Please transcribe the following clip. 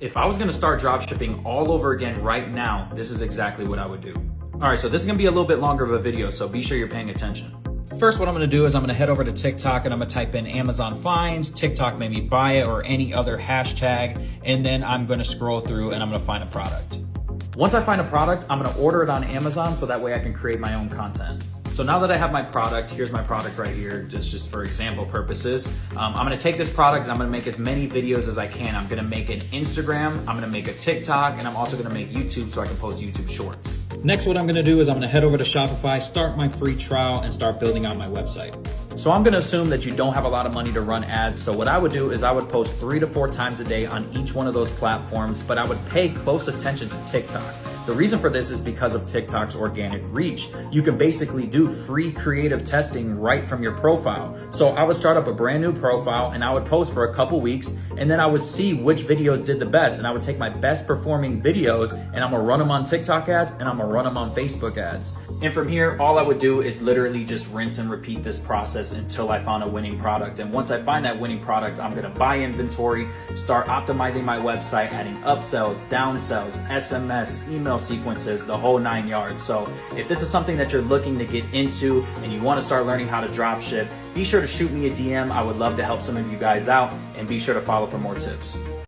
If I was gonna start dropshipping all over again right now, this is exactly what I would do. All right, so this is gonna be a little bit longer of a video, so be sure you're paying attention. First, what I'm gonna do is I'm gonna head over to TikTok and I'm gonna type in Amazon finds, TikTok made me buy it, or any other hashtag, and then I'm gonna scroll through and I'm gonna find a product. Once I find a product, I'm gonna order it on Amazon so that way I can create my own content. So now that I have my product, here's my product right here, just for example purposes. I'm gonna take this product and I'm gonna make as many videos as I can. I'm gonna make an Instagram, I'm gonna make a TikTok, and I'm also gonna make YouTube so I can post YouTube shorts. Next, what I'm gonna do is I'm gonna head over to Shopify, start my free trial, and start building out my website. So I'm gonna assume that you don't have a lot of money to run ads. So what I would do is I would post 3 to 4 times a day on each one of those platforms, but I would pay close attention to TikTok. The reason for this is because of TikTok's organic reach. You can basically do free creative testing right from your profile. So I would start up a brand new profile and I would post for a couple weeks, and then I would see which videos did the best, and I would take my best performing videos and I'm gonna run them on TikTok ads and I'm gonna run them on Facebook ads. And from here, all I would do is literally just rinse and repeat this process until I found a winning product. And once I find that winning product, I'm gonna buy inventory, start optimizing my website, adding upsells, downsells, SMS, email sequences, the whole 9 yards. So if this is something that you're looking to get into and you want to start learning how to drop ship, be sure to shoot me a DM. I would love to help some of you guys out, and be sure to follow for more tips.